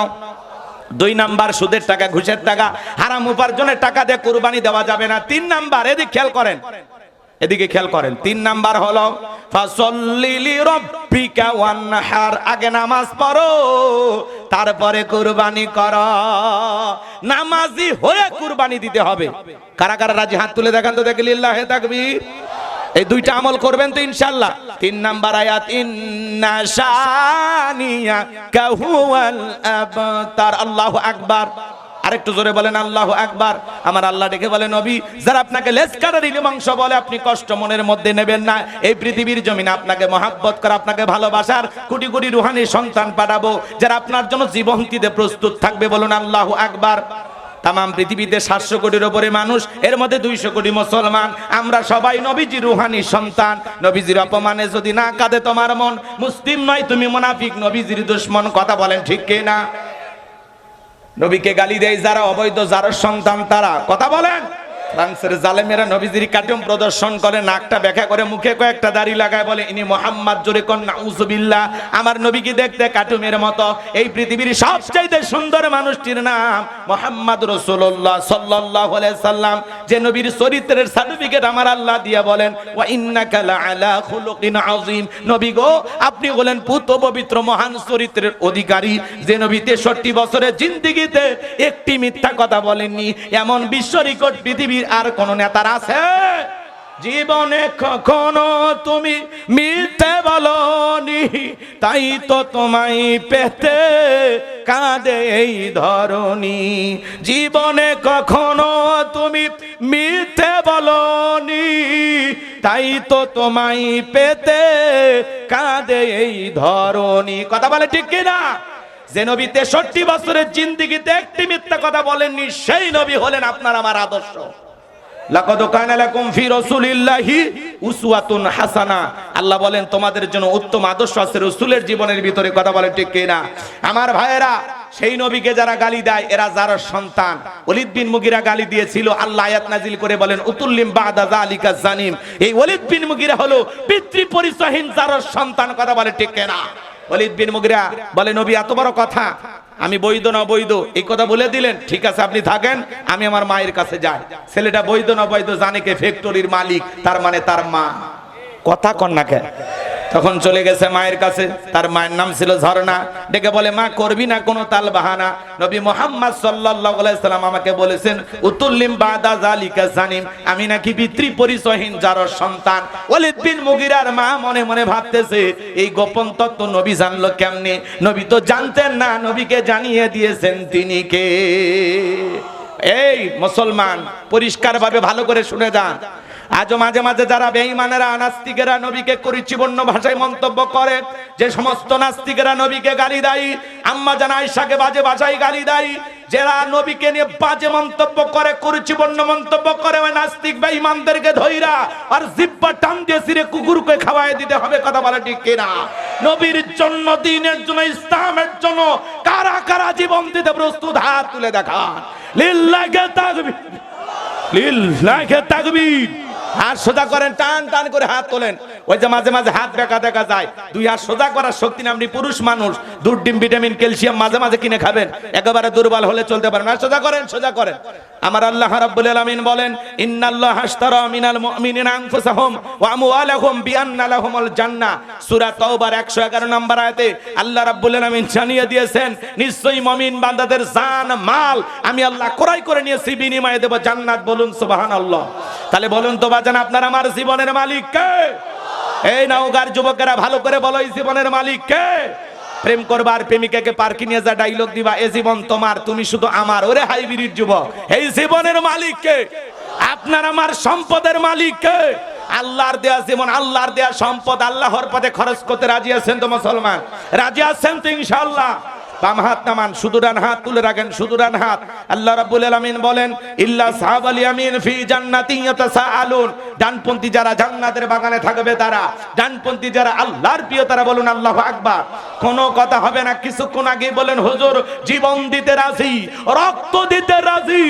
S1: 2 নাম্বার সুদের টাকা, ঘুষের টাকা, হারাম উপার্জনের টাকা দিয়ে কুরবানি দেওয়া যাবে না। 3 নাম্বার, এদিকে খেয়াল করেন, এদিকে খেয়াল করেন। 3 নাম্বার হলো ফাসল্লি লিরাব্বিকা ওয়ানহার, আগে নামাজ পড়ো তারপরে কুরবানি করো। নামাজি হয়ে কুরবানি দিতে হবে। কারা কারা রাজি হাত তুলে দেখান তো, দেখি লিল্লাহে তাকবীর। এই 2টা আমল করবেন তো ইনশাআল্লাহ। 3 নাম্বার আয়াত ইন্না শানিয়াকা হুয়াল আবতার। আল্লাহু আকবার। আরেকটু জোরে বলেন আল্লাহু আকবার। আমার আল্লাহ ডেকে বলে নবী, যারা আপনাকে লেজ কাটা দিলে মাংস বলে আপনি কষ্ট মনের মধ্যে নেবেন না। এই পৃথিবীর জমিনে আপনাকে মহাব্বত করে, আপনাকে ভালোবাসার কোটি কোটি রুহানি সন্তান পাঠাবো যারা আপনার জন্য জীবন দিতে প্রস্তুত থাকবে। বলুন আল্লাহু আকবার। তামাম পৃথিবীতে 700 কোটির উপরে মানুষ, এর মধ্যে 200 কোটি মুসলমান। আমরা সবাই নবীজির রুহানি সন্তান। নবীজির অপমানে যদি না কাঁদে তোমার মন, মুসলিম নয় তুমি মুনাফিক, নবীজির দুশমন। কথা বলেন ঠিক কি না? নবীকে গালি দেয় যারা, অবৈধ যারা সন্তান তারা। কথা বলেন। ফ্রান্সের জালেমেরা নবীজির কার্টুন প্রদর্শন করে, নাকটা ব্যাখ্যা করে, মুখে কয়েকটা দাড়ি লাগায়, বলে ইনি মোহাম্মদ, জোরে কোন নাউজুবিল্লাহ। আমার নবীকে দেখতে কার্টুনের মতো। এই পৃথিবীর সবচাইতে সুন্দর মানুষটির নাম মুহাম্মদ রাসূলুল্লাহ সাল্লাল্লাহু আলাইহি সাল্লাম। যে নবীর চরিত্রের সার্টিফিকেট আমার আল্লাহ দিয়ে বলেন ওয়া ইন্নাকা লাআলা খুলুকিন আযীম। নবী গো, আপনি হলেন পুত পবিত্র মহান চরিত্রের অধিকারী। যে নবী 63 বছরের জিন্দেগিতে একটি মিথ্যা কথা বলেননি, এমন বিশ্ব রেকর্ড পৃথিবীর আর কোন নেতার আছে? জীবনে কখনো তুমি মিথ্যে বলনি, তাই তো তোমায় পেতে কাঁদে এই ধরনী, জীবনে কখনো তুমি মিথ্যে বলনি, তাই তো তোমায় পেতে কাঁদে এই ধরনী। কথা বলে ঠিক কিনা? যে নবী 63 বছরের জিন্দেগিতে একটি মিথ্যা কথা বলেননি, সেই নবী হলেন আপনার আমার আদর্শ। লাকাদ কানা লাকুম ফি রাসূলিল্লাহি উসওয়াতুন হাসানা। আল্লাহ বলেন তোমাদের জন্য উত্তম আদর্শ আছে রাসূলের জীবনের ভিতরে। কথা বলে ঠিক কিনা? আমার ভাইয়েরা, সেই নবীকে যারা গালি দেয় এরা যার সন্তান। ওলীদ বিন মুগীরা গালি দিয়েছিল, আল্লাহ আয়াত নাজিল করে বলেন উতুল্লিম বাদা যালিকা জানিম। এই ওলীদ বিন মুগীরা হলো পিতৃ পরিচয়হীন যার সন্তান। কথা বলে ঠিক কিনা? ওলীদ বিন মুগীরা বলে নবী এত বড় কথা, আমি বৈধ না বৈধ এই কথা বলে দিলেন, ঠিক আছে আপনি থাকেন, আমি আমার মায়ের কাছে যাই। ছেলেটা বৈধ না বৈধ জানে কে? ফ্যাক্টরির মালিক, তার মানে তার মা। কথা কন না কেন? তখন চলে গেছে মায়ের কাছে। তার মায়ের নাম ছিল ঝর্ণা। ডেকে বলে মা করবি না কোনো তাল বাহানা, নবী মুহাম্মদ সাল্লাল্লাহু আলাইহি সাল্লাম আমাকে বলেছেন উতুল্লিম বাদা যালিকা জানিম, আমি নাকি পিতৃ পরিচয়হীন যার সন্তান। ওলীদ বিন মুগীরার মা মনে মনে ভাবতেছে এই গোপন তত্ত্ব নবী জানলো কেমনে? নবী তো জানতেন না, নবীকে জানিয়ে দিয়েছেন তিনি কে। এই মুসলমান, পরিষ্কারভাবে ভালো করে শুনে যান। আজও মাঝে মাঝে যারা বেঈমানেরা নাস্তিকেরা নবীকে কুরুচিপূর্ণ ভাষায় মন্তব্য করে, যে সমস্ত নাস্তিকেরা নবীকে গালি দেয়, আম্মা জান আয়েশাকে বাজে ভাষায় গালি দেয়, যারা নবীকে নিয়ে বাজে মন্তব্য করে, কুরুচিপূর্ণ মন্তব্য করে, ওই নাস্তিক বেঈমানদেরকে ধইরা আর জিহ্বা টান দিয়ে ছিঁড়ে কুকুরকে খাওয়ায় দিতে হবে। কথা বলা ঠিক কিনা? নবীর জন্য, দ্বীনের জন্য, ইসলামের জন্য কারা কারা জীবন দিতে প্রস্তুত? হাত তুলে দেখান। লিল্লাহি তাকবীর, লিল্লাহি তাকবীর। হাত সোজা করেন, টান টান করে হাত তোলেন। ওই যে মাঝে মাঝে হাত বেঁকা দেখা যায়, দুই হাত সোজা করার শক্তি না। আপনি পুরুষ মানুষ, দুধ ডিম ভিটামিন ক্যালসিয়াম মাঝে মাঝে কিনে খাবেন, একেবারে দুর্বল হলে চলতে পারেন না। সোজা করেন, সোজা করেন। আমার আল্লাহ রাব্বুল আলামিন বলেন ইন্নাল্লাহা আশতারা মিনাল মুমিনিনা আনফুসাহুম ওয়া আমওয়ালাহুম বিআন্না লাহুমুল জান্নাহ। সূরা তাওবার 111 নম্বর আয়াতে আল্লাহ রাব্বুল আলামিন জানিয়ে দিয়েছেন নিশ্চয়ই মুমিন বান্দাদের জান মাল আমি আল্লাহ ক্রয় করে নিয়েছি, বিনিময়ে দেব জান্নাত। বলুন সুবহানাল্লাহ। তাহলে বলুন তো বাজান, আপনার আমার জীবনের মালিক কে? এই নওগাঁর যুবকেরা ভালো করে বলো, এই জীবনের মালিক কে? প্রেম করবার প্রেমিকাকে পার্কে নিয়ে যা ডায়লগ দিবা, এ জীবন তোমার, তুমি শুধু আমার। ওরে হাইব্রিড যুবক, এই জীবনের মালিক কে? আপনার আমার সম্পদের মালিক কে? আল্লাহর দেয়া জীবন, আল্লাহর দেয়া সম্পদ আল্লাহর পথে খরচ করতে রাজি আছেন তো মুসলমান? রাজি আছেন তো ইনশাআল্লাহ? বাম হাত নামান, শুধু ডান হাত তুলে রাখেন, শুধু ডান হাত। আল্লাহ রাব্বুল আলামিন বলেন ইল্লা সাহাবাল ইয়ামিন ফি জান্নাতিন ইয়াতাসাআলুন। ডানপন্থী যারা জান্নাতের বাগানে থাকবে তারা, ডানপন্থী যারা আল্লাহর প্রিয় তারা। বলুন আল্লাহু আকবার। কোনো কথা হবে না। কিছুক্ষণ আগে বলেন হুজুর জীবন দিতে রাজি, রক্ত দিতে রাজি।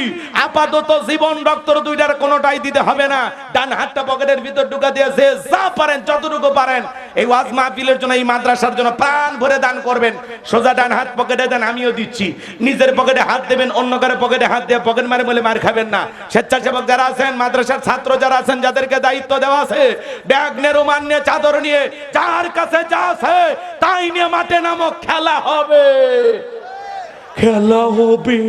S1: আপাতত জীবন রক্তর দুইটার কোনোটাই দিতে হবে না। ডান হাতটা পকেটের ভিতর ঢুকা দিয়েছে, যা পারেন যতটুকু পারেন এই ওয়াজ মাহফিলের জন্য, এই মাদ্রাসার জন্য প্রাণ ভরে দান করবেন। সোজা ডান হাত পকেটে দেন, আমিও দিচ্ছি। নিজের পকেটে হাত দেবেন, অন্য কারো পকেটে হাত দিয়ে পকেট মারে বলে মার খাবেন না। স্বেচ্ছাসেবক যারা আছেন, মাদ্রাসার ছাত্র যারা আছেন, যাদেরকে দায়িত্ব দেওয়া আছে, ব্যাগ নিয়ে, রুমাল নিয়ে, চাদর নিয়ে, যার কাছে যা আছে তাই নিয়ে মাঠে নামো। খেলা হবে, খেলা হবে।